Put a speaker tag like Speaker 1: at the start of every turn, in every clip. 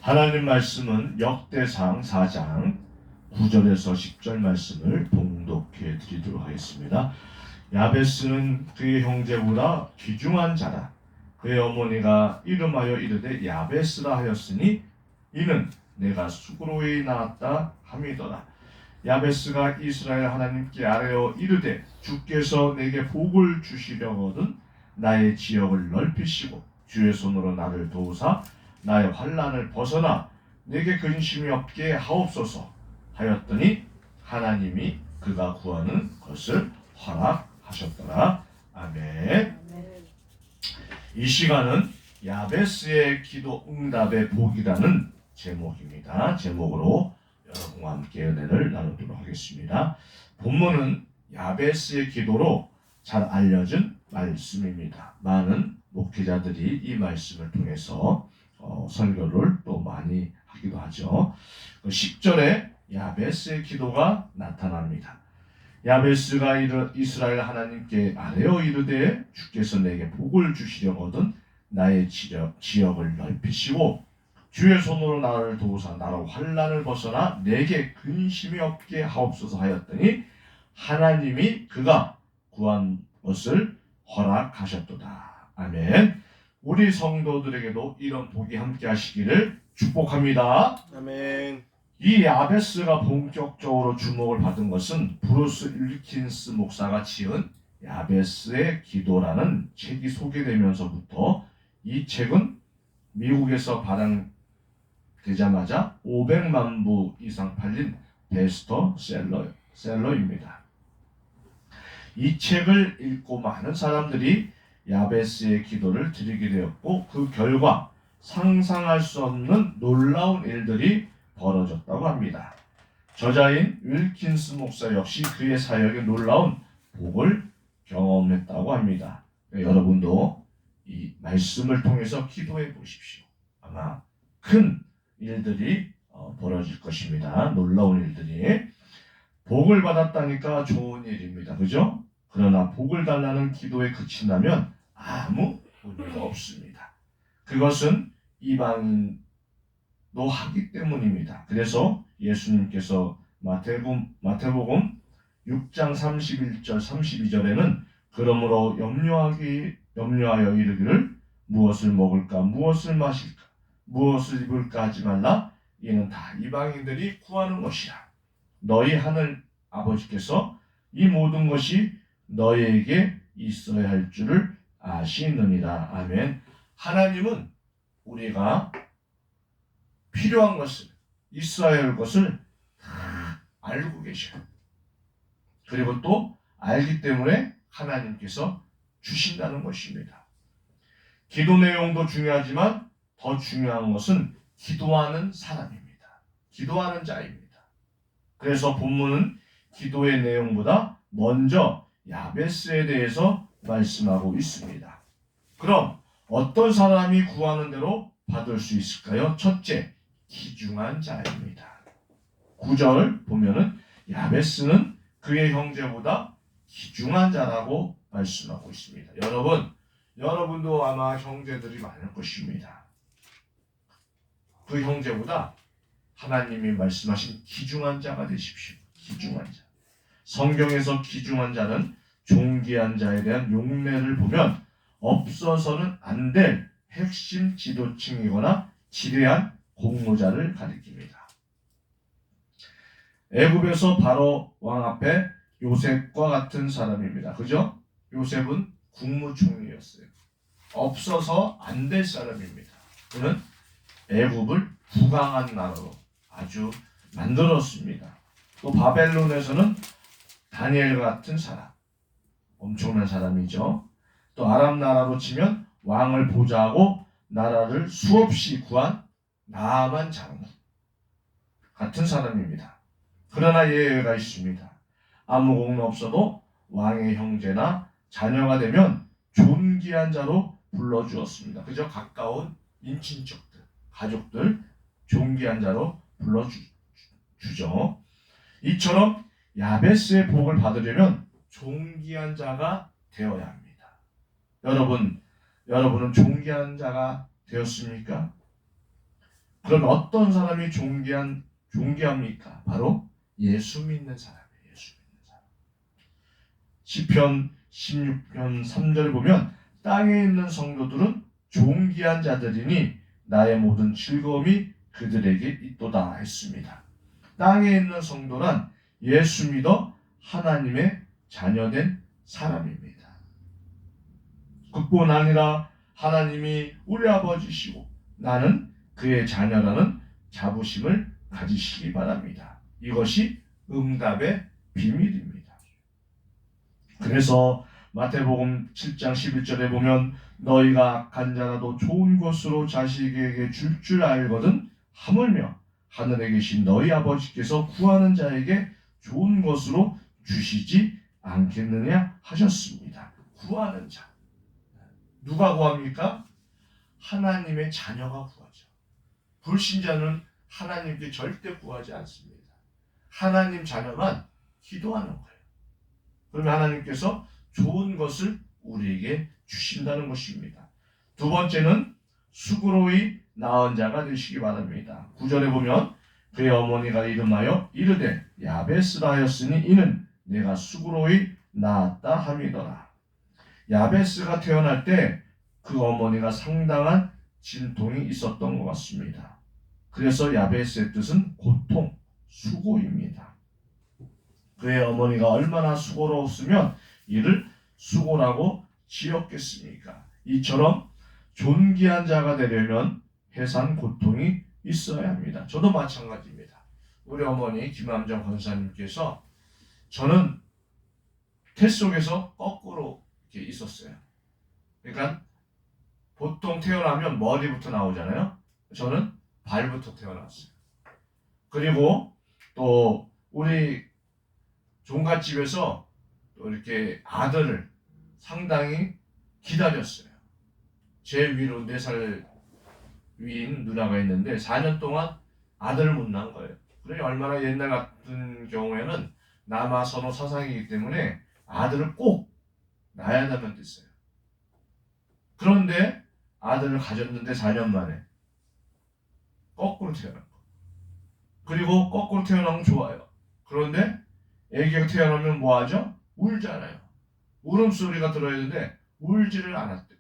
Speaker 1: 하나님 말씀은 역대상 4장 9절에서 10절 말씀을 봉독해 드리도록 하겠습니다. 야베스는 그의 형제보다 귀중한 자라. 그의 어머니가 이름하여 이르되 야베스라 하였으니 이는 내가 수고로이 낳았다 함이더라. 야베스가 이스라엘 하나님께 아뢰어 이르되 주께서 내게 복을 주시려거든 나의 지역을 넓히시고 주의 손으로 나를 도우사 나의 환난을 벗어나 내게 근심이 없게 하옵소서 하였더니 하나님이 그가 구하는 것을 허락하셨더라. 아멘. 이 시간은 야베스의 기도 응답의 복이라는 제목입니다. 제목으로 여러분과 함께 은혜를 나누도록 하겠습니다. 본문은 야베스의 기도로 잘 알려진 말씀입니다. 많은 목회자들이 이 말씀을 통해서 설교를 또 많이 하기도 하죠. 10절에 야베스의 기도가 나타납니다. 야베스가 이스라엘 하나님께 아뢰어 이르되 주께서 내게 복을 주시려거든 나의 지역을 넓히시고 주의 손으로 나를 도우사 나로 환난을 벗어나 내게 근심이 없게 하옵소서 하였더니 하나님이 그가 구한 것을 허락하셨도다. 아멘. 우리 성도들에게도 이런 복이 함께 하시기를 축복합니다.
Speaker 2: 아멘.
Speaker 1: 이 야베스가 본격적으로 주목을 받은 것은 브루스 윌킨스 목사가 지은 야베스의 기도라는 책이 소개되면서부터 이 책은 미국에서 발행되자마자 500만 부 이상 팔린 베스트셀러입니다. 이 책을 읽고 많은 사람들이 야베스의 기도를 드리게 되었고 그 결과 상상할 수 없는 놀라운 일들이 벌어졌다고 합니다. 저자인 윌킨스 목사 역시 그의 사역에 놀라운 복을 경험했다고 합니다. 여러분도 이 말씀을 통해서 기도해 보십시오. 아마 큰 일들이 벌어질 것입니다. 놀라운 일들이. 복을 받았다니까 좋은 일입니다. 그죠? 그러나 복을 달라는 기도에 그친다면 아무 의미가 없습니다. 그것은 이방인도 하기 때문입니다. 그래서 예수님께서 마태복음 6장 31절 32절에는 그러므로 염려하여 이르기를 무엇을 먹을까 무엇을 마실까 무엇을 입을까 하지 말라. 이는 다 이방인들이 구하는 것이라. 너희 하늘 아버지께서 이 모든 것이 너희에게 있어야 할 줄을 아시느니라. 아멘. 하나님은 우리가 필요한 것을 있어야 할 것을 다 알고 계셔요. 그리고 또 알기 때문에 하나님께서 주신다는 것입니다. 기도 내용도 중요하지만 더 중요한 것은 기도하는 사람입니다. 기도하는 자입니다. 그래서 본문은 기도의 내용보다 먼저 야베스에 대해서 말씀하고 있습니다. 그럼 어떤 사람이 구하는 대로 받을 수 있을까요? 첫째, 귀중한 자입니다. 9절 보면은 야베스는 그의 형제보다 귀중한 자라고 말씀하고 있습니다. 여러분도 아마 형제들이 많을 것입니다. 그 형제보다 하나님이 말씀하신 귀중한 자가 되십시오. 귀중한 자. 성경에서 귀중한 자는 존귀한 자에 대한 용례를 보면 없어서는 안 될 핵심 지도층이거나 지대한 공로자를 가리킵니다. 애굽에서 바로 왕 앞에 요셉과 같은 사람입니다. 그죠? 요셉은 국무총리였어요. 없어서 안 될 사람입니다. 그는 애굽을 부강한 나라로 아주 만들었습니다. 또 바벨론에서는 다니엘 같은 사람, 엄청난 사람이죠. 또 아람 나라로 치면 왕을 보좌하고 나라를 수없이 구한 나아만 장군 같은 사람입니다. 그러나 예외가 있습니다. 아무 공로 없어도 왕의 형제나 자녀가 되면 존귀한 자로 불러주었습니다. 그저 가까운 인친척들, 가족들 존귀한 자로 불러주죠. 이처럼 야베스의 복을 받으려면 존귀한 자가 되어야 합니다. 여러분은 존귀한 자가 되었습니까? 그럼 어떤 사람이 존귀합니까? 바로 예수 믿는 사람이에요. 예수 믿는 사람. 시편 16편 3절에 보면 땅에 있는 성도들은 존귀한 자들이니 나의 모든 즐거움이 그들에게 있도다 했습니다. 땅에 있는 성도란 예수 믿어 하나님의 자녀된 사람입니다. 그뿐 아니라 하나님이 우리 아버지시고 나는 그의 자녀라는 자부심을 가지시기 바랍니다. 이것이 응답의 비밀입니다. 그래서 마태복음 7장 11절에 보면 너희가 악한 자라도 좋은 것으로 자식에게 줄 알거든 하물며 하늘에 계신 너희 아버지께서 구하는 자에게 좋은 것으로 주시지 않겠느냐 하셨습니다. 구하는 자. 누가 구합니까? 하나님의 자녀가 구하죠. 불신자는 하나님께 절대 구하지 않습니다. 하나님 자녀만 기도하는 거예요. 그러면 하나님께서 좋은 것을 우리에게 주신다는 것입니다. 두 번째는 수고로이 낳은 자가 되시기 바랍니다. 9절에 보면 그의 어머니가 이름하여 이르되 야베스라 하였으니 이는 내가 수고로이 낳았다 함이더라. 야베스가 태어날 때 그 어머니가 상당한 진통이 있었던 것 같습니다. 그래서 야베스의 뜻은 고통, 수고입니다. 그의 어머니가 얼마나 수고로웠으면 이를 수고라고 지었겠습니까? 이처럼 존귀한 자가 되려면 해산 고통이 있어야 합니다. 저도 마찬가지입니다. 우리 어머니 김암정 권사님께서 저는 태 속에서 거꾸로 이렇게 있었어요. 그러니까 보통 태어나면 머리부터 나오잖아요. 저는 발부터 태어났어요. 그리고 또 우리 종갓집에서 또 이렇게 아들을 상당히 기다렸어요. 제 위로 4살 위인 누나가 있는데 4년 동안 아들을 못 낳은 거예요. 그러니 얼마나 옛날 같은 경우에는 남아 선호 사상이기 때문에 아들을 꼭 낳아야 된다는 뜻이에요. 그런데 아들을 가졌는데 4년 만에 거꾸로 태어난 거. 그리고 거꾸로 태어나면 좋아요. 그런데 아기가 태어나면 뭐하죠? 울잖아요. 울음소리가 들어야 되는데 울지를 않았대요.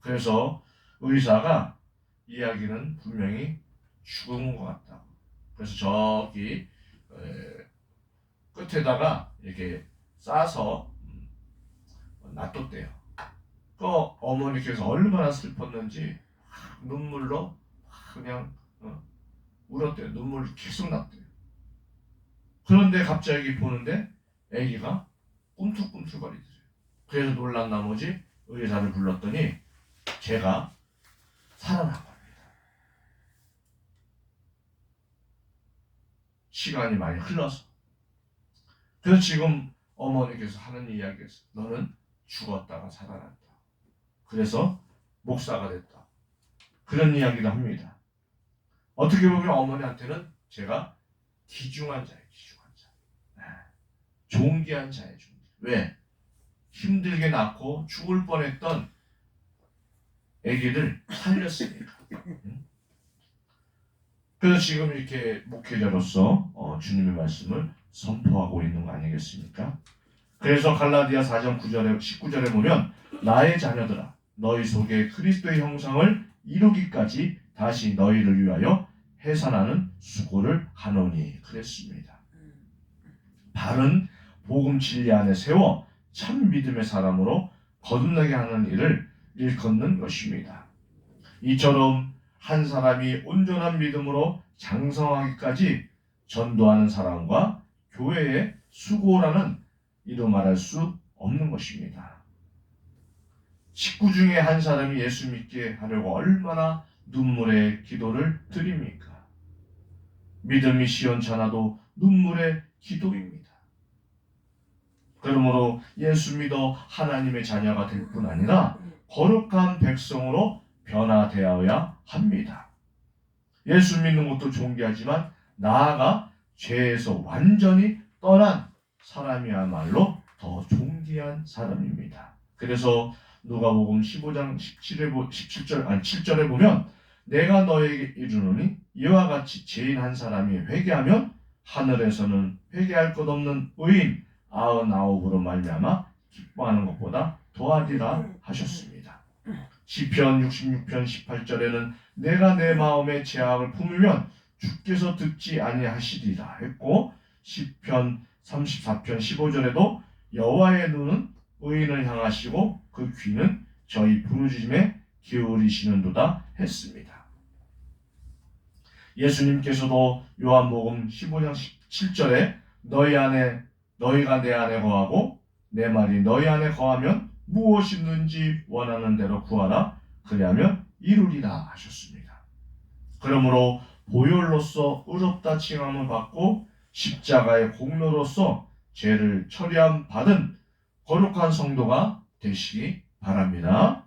Speaker 1: 그래서 의사가 이야기는 분명히 죽은 것 같다. 그래서 저기 끝에다가 이렇게 싸서 놔뒀대요. 그 어머니께서 얼마나 슬펐는지 눈물로 그냥 울었대요. 눈물 계속 났대요. 그런데 갑자기 보는데 아기가 꿈틀꿈틀거리더래요. 그래서 놀란 나머지 의사를 불렀더니 제가 살아난 겁니다. 시간이 많이 흘러서. 그래서 지금 어머니께서 하는 이야기에서 너는 죽었다가 살아났다. 그래서 목사가 됐다. 그런 이야기를 합니다. 어떻게 보면 어머니한테는 제가 귀중한 자예요. 귀중한 자. 존귀한 자예요. 왜? 힘들게 낳고 죽을 뻔했던 아기를 살렸으니까. 그래서 지금 이렇게 목회자로서 주님의 말씀을 선포하고 있는 거 아니겠습니까? 그래서 갈라디아 4장 19절에 보면 나의 자녀들아 너희 속에 그리스도의 형상을 이루기까지 다시 너희를 위하여 해산하는 수고를 하노니 그랬습니다. 바른 복음 진리 안에 세워 참 믿음의 사람으로 거듭나게 하는 일을 일컫는 것입니다. 이처럼 한 사람이 온전한 믿음으로 장성하기까지 전도하는 사람과 교회의 수고라는 이루 말할 수 없는 것입니다. 식구 중에 한 사람이 예수 믿게 하려고 얼마나 눈물의 기도를 드립니까? 믿음이 시원찮아도 눈물의 기도입니다. 그러므로 예수 믿어 하나님의 자녀가 될 뿐 아니라 거룩한 백성으로 변화되어야 합니다. 예수 믿는 것도 존귀하지만 나아가 죄에서 완전히 떠난 사람이야말로 더 존귀한 사람입니다. 그래서 누가복음 15장 7절에 보면 내가 너에게 이르노니 이와 같이 죄인 한 사람이 회개하면 하늘에서는 회개할 것 없는 의인 99으로 말미암아 기뻐하는 것보다 더하리라 하셨습니다. 시편 66편 18절에는 내가 내 마음에 죄악을 품으면 주께서 듣지 아니하시리라 했고, 시편 34편 15절에도 여호와의 눈은 의인을 향하시고 그 귀는 저희 부르짖음에 기울이시는도다 했습니다. 예수님께서도 요한복음 15장 17절에 너희가 내 안에 거하고 내 말이 너희 안에 거하면 무엇이든지 원하는 대로 구하라 그리하면 이루리라 하셨습니다. 그러므로 보혈로서 의롭다 칭함을 받고 십자가의 공로로서 죄를 처리함 받은 거룩한 성도가 되시기 바랍니다.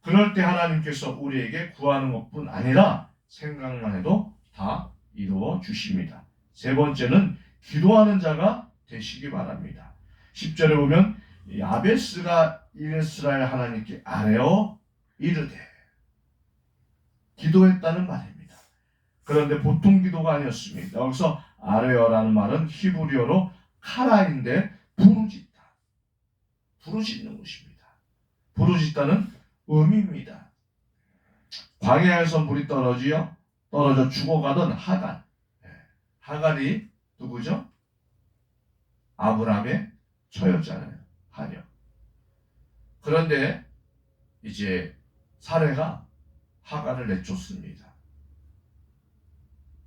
Speaker 1: 그럴 때 하나님께서 우리에게 구하는 것뿐 아니라 생각만 해도 다 이루어 주십니다. 세 번째는 기도하는 자가 되시기 바랍니다. 10절에 보면 야베스가 이스라엘 하나님께 아뢰어 이르되 기도했다는 말입니다. 그런데 보통 기도가 아니었습니다. 여기서 아뢰어라는 말은 히브리어로 카라인데 부르짖는 것입니다. 부르짖다는 의미입니다. 광야에서 물이 떨어져 죽어가던 하갈. 하갈이 누구죠? 아브라함의 처였잖아요. 하녀. 그런데 이제 사레가 하갈을 내쫓습니다.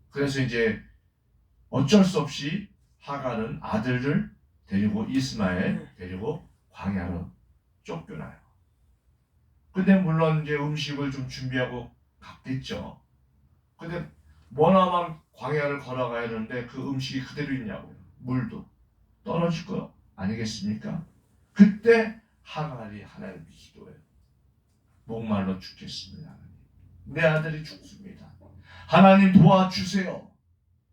Speaker 1: 그래서 이제 어쩔 수 없이 하갈은 아들을 데리고 이스마엘 데리고 광야로 쫓겨나요. 근데 물론 이제 음식을 좀 준비하고 갔겠죠. 근데 머나먼 광야를 걸어가야 하는데 그 음식이 그대로 있냐고요. 물도 떨어질 거 아니겠습니까? 그때 하갈이 하나님께 기도해요. 목말라 죽겠습니다. 내 아들이 죽습니다. 하나님 도와주세요.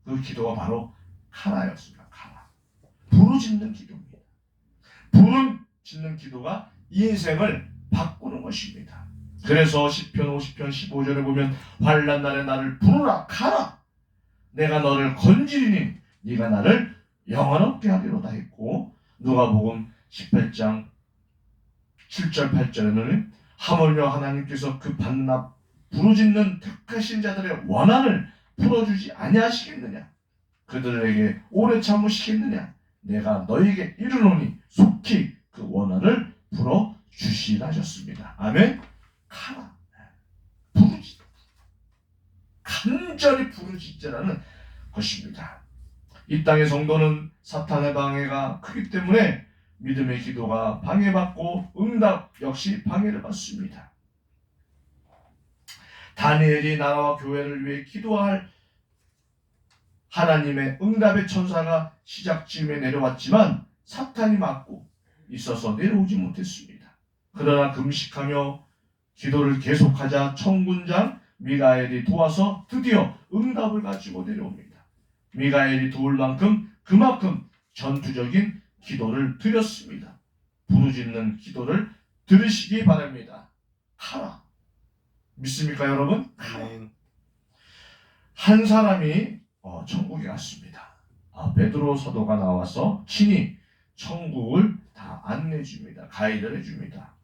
Speaker 1: 그 기도가 바로 카라였습니다. 카라. 부르짖는 기도입니다. 부르짖는 기도가 인생을 바꾸는 것입니다. 그래서 시편 50편 15절에 보면 환난 날에 나를 부르라 카라 내가 너를 건지리니 네가 나를 영원롭게 하리로다 했고, 누가복음 18장 7절 8절에는 하물며 하나님께서 그 반납 부르짖는 택하신 자들의 원한을 풀어주지 아니하시겠느냐, 그들에게 오래 참으시겠느냐, 내가 너에게 이르노니 속히 그 원한을 풀어주시라 하셨습니다. 아멘. 카라 부르짖 간절히 부르짖자라는 것입니다. 이 땅의 성도는 사탄의 방해가 크기 때문에 믿음의 기도가 방해받고 응답 역시 방해를 받습니다. 다니엘이 나라와 교회를 위해 기도할 하나님의 응답의 천사가 시작쯤에 내려왔지만 사탄이 막고 있어서 내려오지 못했습니다. 그러나 금식하며 기도를 계속하자 천군장 미가엘이 도와서 드디어 응답을 가지고 내려옵니다. 미가엘이 도울 만큼 그만큼 전투적인 기도를 드렸습니다. 부르짖는 기도를 들으시기 바랍니다. 카라. 믿습니까 여러분?
Speaker 2: 아멘.
Speaker 1: 한 사람이 천국에 갔습니다. 베드로 사도가 나와서 친히 천국을 다 안내줍니다. 가이드를 해줍니다.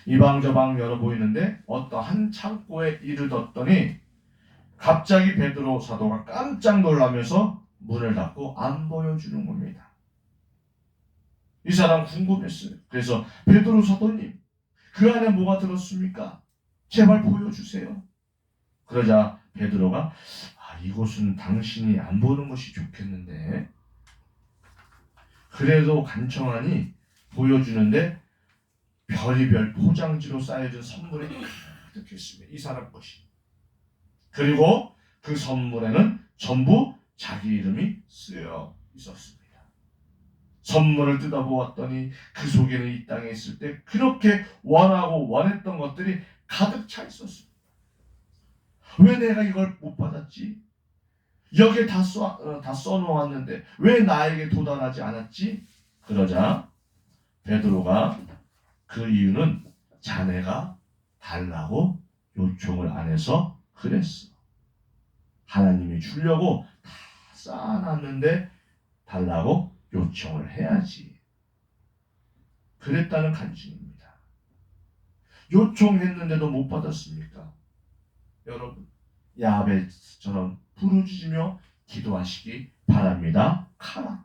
Speaker 1: 이방저방 열어 보이는데 어떠한 창고에 이르렀더니 갑자기 베드로 사도가 깜짝 놀라면서 문을 닫고 안 보여주는 겁니다. 이 사람 궁금했어요. 그래서 베드로 사도님, 그 안에 뭐가 들었습니까? 제발 보여주세요. 그러자 베드로가 이곳은 당신이 안 보는 것이 좋겠는데, 그래도 간청하니 보여주는데 별의별 포장지로 쌓여진 선물이 가득했습니다. 이 사람 것이. 그리고 그 선물에는 전부 자기 이름이 쓰여 있었습니다. 선물을 뜯어보았더니 그 속에는 이 땅에 있을 때 그렇게 원하고 원했던 것들이 가득 차 있었습니다. 왜 내가 이걸 못 받았지? 여기에 다 써놓았는데 왜 나에게 도달하지 않았지? 그러자 베드로가 그 이유는 자네가 달라고 요청을 안 해서 그랬어. 하나님이 주려고 다 쌓아놨는데 달라고 요청을 해야지. 그랬다는 간증입니다. 요청했는데도 못 받았습니까? 여러분, 야베스처럼 부르짖으며 기도하시기 바랍니다. 카라.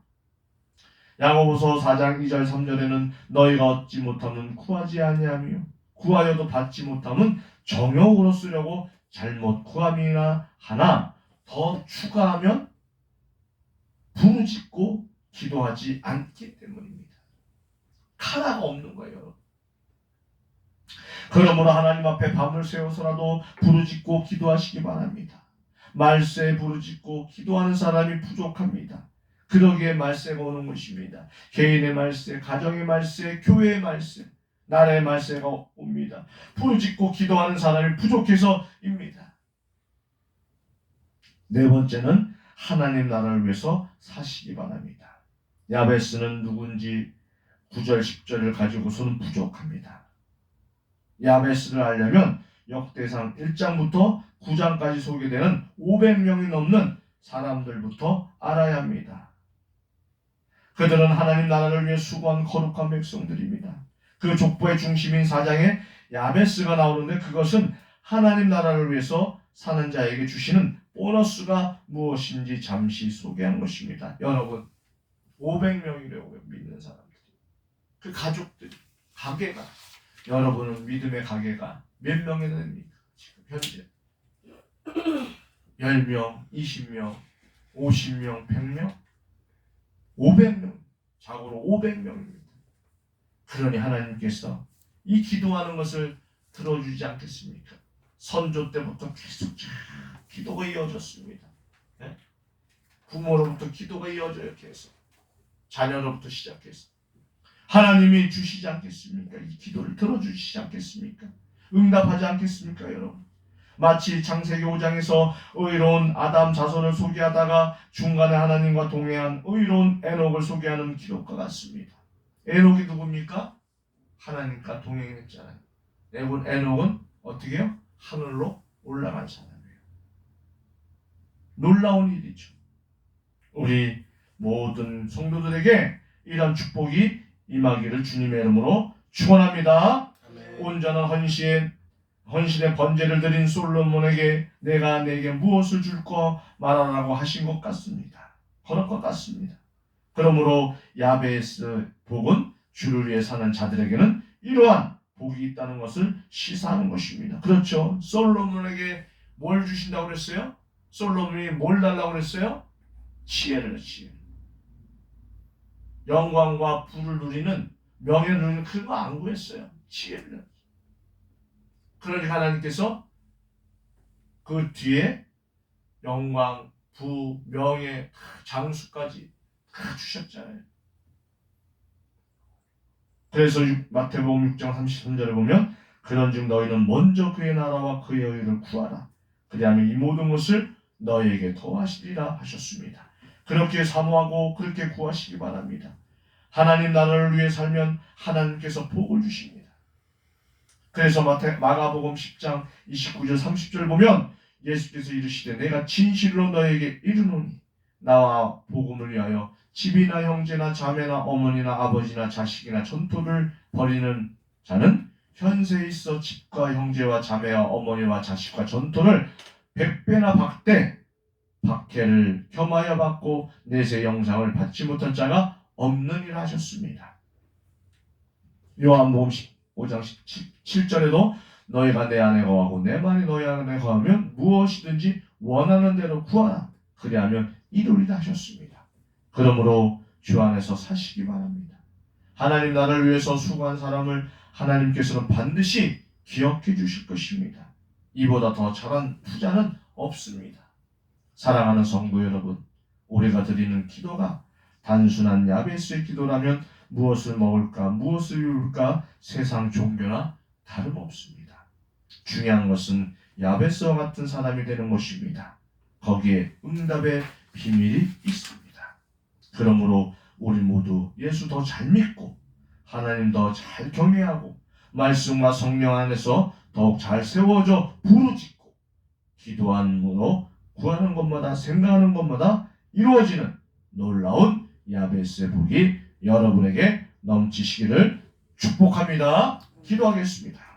Speaker 1: 야고보서 4장 2절 3절에는 너희가 얻지 못하면 구하지 아니하며 구하여도 받지 못하면 정욕으로 쓰려고 잘못 구함이나 하나 더 추가하면 부르짖고 기도하지 않기 때문입니다. 카라가 없는 거예요, 여러분. 그러므로 하나님 앞에 밤을 새워서라도 부르짖고 기도하시기 바랍니다. 말세에 부르짖고 기도하는 사람이 부족합니다. 그러기에 말세가 오는 것입니다. 개인의 말세, 가정의 말세, 교회의 말세, 나라의 말세가 옵니다. 부르짖고 기도하는 사람이 부족해서입니다. 네 번째는 하나님 나라를 위해서 사시기 바랍니다. 야베스는 누군지 9절 10절을 가지고서는 부족합니다. 야베스를 알려면 역대상 1장부터 9장까지 소개되는 500명이 넘는 사람들부터 알아야 합니다. 그들은 하나님 나라를 위해 수고한 거룩한 백성들입니다. 그 족보의 중심인 4장에 야베스가 나오는데 그것은 하나님 나라를 위해서 사는 자에게 주시는 보너스가 무엇인지 잠시 소개한 것입니다. 여러분, 500명이라고 믿는 사람들, 그 가족들, 가게가, 여러분은 믿음의 가게가 몇 명이나 됩니까? 지금 현재 10명, 20명, 50명, 100명, 500명, 자고로 500명입니다. 그러니 하나님께서 이 기도하는 것을 들어주지 않겠습니까? 선조 때부터 계속 기도가 이어졌습니다. 네? 부모로부터 기도가 이어져요. 계속 자녀로부터 시작해서 하나님이 주시지 않겠습니까? 이 기도를 들어주시지 않겠습니까? 응답하지 않겠습니까, 여러분? 마치 창세기 5장에서 의로운 아담 자손을 소개하다가 중간에 하나님과 동행한 의로운 에녹을 소개하는 기록과 같습니다. 에녹이 누굽니까? 하나님과 동행했잖아요. 에녹은 어떻게 해요? 하늘로 올라간 사람이에요. 놀라운 일이죠. 우리 모든 성도들에게 이런 축복이 임하기를 주님의 이름으로 축원합니다. 온전한 헌신의 번제를 드린 솔로몬에게 내가 내게 무엇을 줄까 말하라고 하신 것 같습니다. 그럴 것 같습니다. 그러므로 야베스 복은 주를 위해 사는 자들에게는 이러한 복이 있다는 것을 시사하는 것입니다. 그렇죠. 솔로몬에게 뭘 주신다고 그랬어요? 솔로몬이 뭘 달라고 그랬어요? 지혜를. 영광과 부를 누리는, 명예를 누리는 그런 거 안 구했어요. 지혜를. 그러니까 하나님께서 그 뒤에 영광, 부, 명예, 장수까지 다 주셨잖아요. 그래서 마태복음 6장 33절에 보면 그런즉 너희는 먼저 그의 나라와 그의 의를 구하라. 그리하면 이 모든 것을 너희에게 더하시리라 하셨습니다. 그렇게 사모하고 그렇게 구하시기 바랍니다. 하나님 나라를 위해 살면 하나님께서 복을 주십니다. 그래서 마가복음 10장 29절 30절 보면 예수께서 이르시되 내가 진실로 너에게 이르노니 나와 복음을 위하여 집이나 형제나 자매나 어머니나 아버지나 자식이나 전토를 벌이는 자는 현세에 있어 집과 형제와 자매와 어머니와 자식과 전토를 100배나 박해를 겸하여 받고 내세 영상을 받지 못한 자가 없느니라 하셨습니다. 요한복음 5장 17절에도 너희가 내 안에 거하고 내 말이 너희 안에 거하면 무엇이든지 원하는 대로 구하라. 그리하면 이루리라 하셨습니다. 그러므로 주 안에서 사시기 바랍니다. 하나님 나라를 위해서 수고한 사람을 하나님께서는 반드시 기억해 주실 것입니다. 이보다 더 잘한 부자는 없습니다. 사랑하는 성도 여러분, 우리가 드리는 기도가 단순한 야베스의 기도라면 무엇을 먹을까, 무엇을 입을까 세상 종교나 다름없습니다. 중요한 것은 야베스와 같은 사람이 되는 것입니다. 거기에 응답의 비밀이 있습니다. 그러므로 우리 모두 예수 더 잘 믿고 하나님 더 잘 경외하고 말씀과 성령 안에서 더욱 잘 세워져 부르짖고 기도함으로 구하는 것마다 생각하는 것마다 이루어지는 놀라운 야베스의 복이 여러분에게 넘치시기를 축복합니다. 기도하겠습니다.